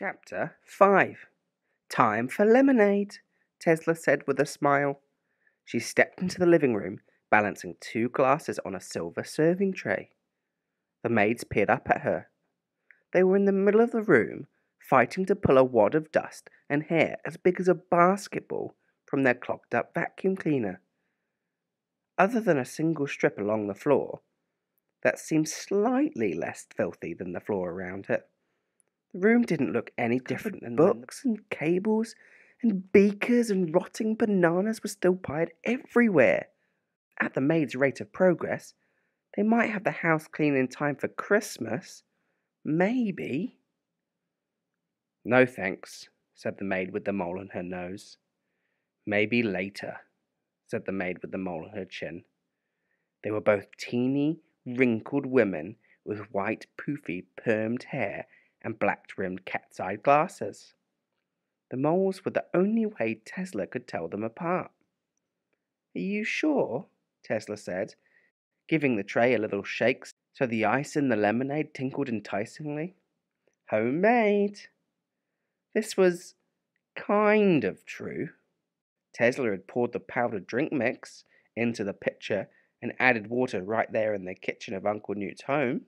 Chapter 5 Time for lemonade, Tesla said with a smile. She stepped into the living room, balancing 2 glasses on a silver serving tray. The maids peered up at her. They were in the middle of the room, fighting to pull a wad of dust and hair as big as a basketball from their clogged-up vacuum cleaner. Other than a single strip along the floor, that seemed slightly less filthy than the floor around it, the room didn't look any different than books and cables and beakers and rotting bananas were still piled everywhere. At the maid's rate of progress, they might have the house clean in time for Christmas. Maybe. No thanks, said the maid with the mole on her nose. Maybe later, said the maid with the mole on her chin. They were both teeny, wrinkled women with white, poofy, permed hair and black-rimmed cat's-eye glasses. The moles were the only way Tesla could tell them apart. Are you sure? Tesla said, giving the tray a little shake so the ice in the lemonade tinkled enticingly. Homemade. This was kind of true. Tesla had poured the powdered drink mix into the pitcher and added water right there in the kitchen of Uncle Newt's home.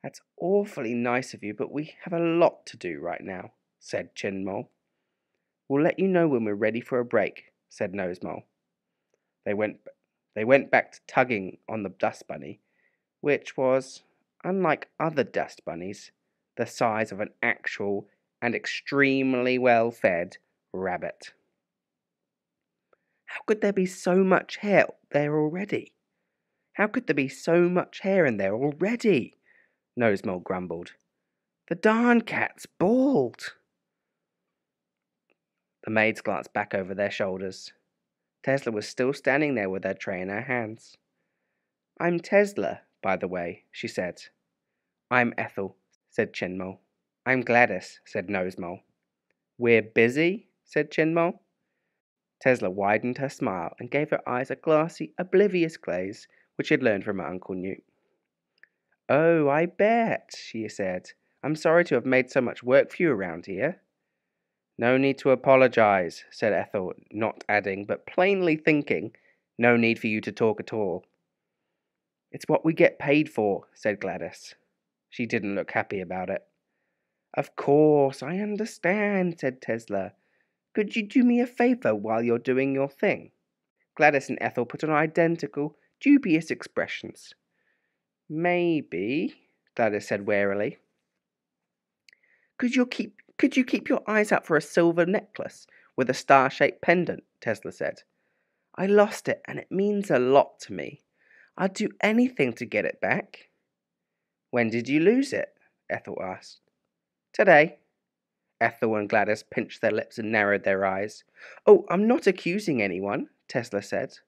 That's awfully nice of you, but we have a lot to do right now, said Chin Mole. We'll let you know when we're ready for a break, said Nose Mole. They went back to tugging on the dust bunny, which was, unlike other dust bunnies, the size of an actual and extremely well-fed rabbit. How could there be so much hair there already? How could there be so much hair in there already? Nose Mole grumbled. The darn cat's bald. The maids glanced back over their shoulders. Tesla was still standing there with her tray in her hands. I'm Tesla, by the way, she said. I'm Ethel, said Chin Mole. I'm Gladys, said Nose Mole. We're busy, said Chin Mole. Tesla widened her smile and gave her eyes a glassy, oblivious glaze which she had learned from her Uncle Newt. Oh, I bet, she said. I'm sorry to have made so much work for you around here. No need to apologize, said Ethel, not adding, but plainly thinking, no need for you to talk at all. It's what we get paid for, said Gladys. She didn't look happy about it. Of course, I understand, said Tesla. Could you do me a favor while you're doing your thing? Gladys and Ethel put on identical, dubious expressions. Maybe, Gladys said warily. Could you keep your eyes out for a silver necklace with a star-shaped pendant? Tesla said. I lost it, and it means a lot to me. I'd do anything to get it back. When did you lose it? Ethel asked. Today. Ethel and Gladys pinched their lips and narrowed their eyes. Oh, I'm not accusing anyone, Tesla said.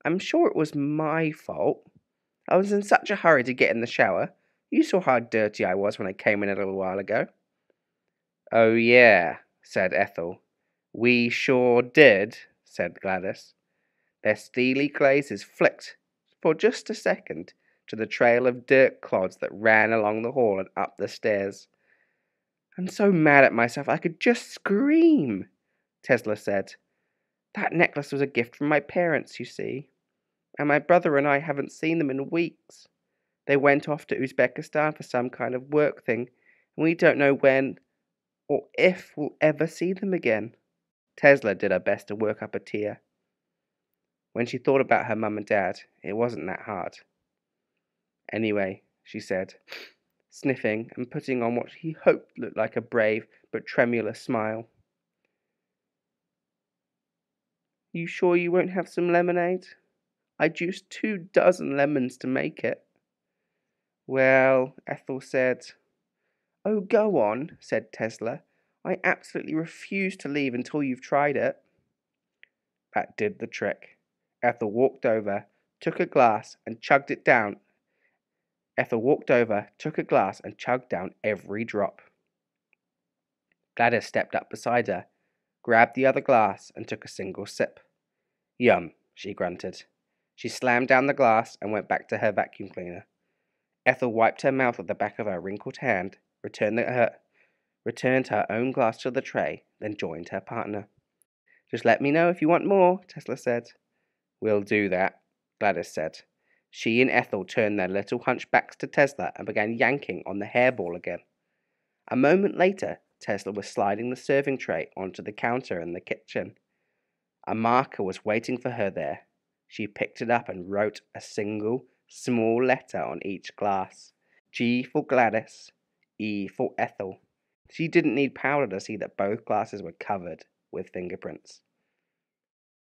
I'm sure it was my fault. I was in such a hurry to get in the shower. You saw how dirty I was when I came in a little while ago. Oh, yeah, said Ethel. We sure did, said Gladys. Their steely gazes flicked for just a second to the trail of dirt clods that ran along the hall and up the stairs. I'm so mad at myself I could just scream, Tesla said. That necklace was a gift from my parents, you see, and my brother and I haven't seen them in weeks. They went off to Uzbekistan for some kind of work thing, and we don't know when or if we'll ever see them again. Tesla did her best to work up a tear. When she thought about her mum and dad, it wasn't that hard. Anyway, she said, sniffing and putting on what he hoped looked like a brave but tremulous smile. You sure you won't have some lemonade? I juiced 24 lemons to make it. Well, Ethel said. Oh, go on, said Tesla. I absolutely refuse to leave until you've tried it. That did the trick. Ethel walked over, took a glass, and chugged it down. Took a glass, and chugged down every drop. Gladys stepped up beside her, grabbed the other glass, and took a single sip. Yum, she grunted. She slammed down the glass and went back to her vacuum cleaner. Ethel wiped her mouth with the back of her wrinkled hand, returned returned her own glass to the tray, then joined her partner. Just let me know if you want more, Tesla said. We'll do that, Gladys said. She and Ethel turned their little hunchbacks to Tesla and began yanking on the hairball again. A moment later, Tesla was sliding the serving tray onto the counter in the kitchen. A marker was waiting for her there. She picked it up and wrote a single, small letter on each glass. G for Gladys, E for Ethel. She didn't need powder to see that both glasses were covered with fingerprints.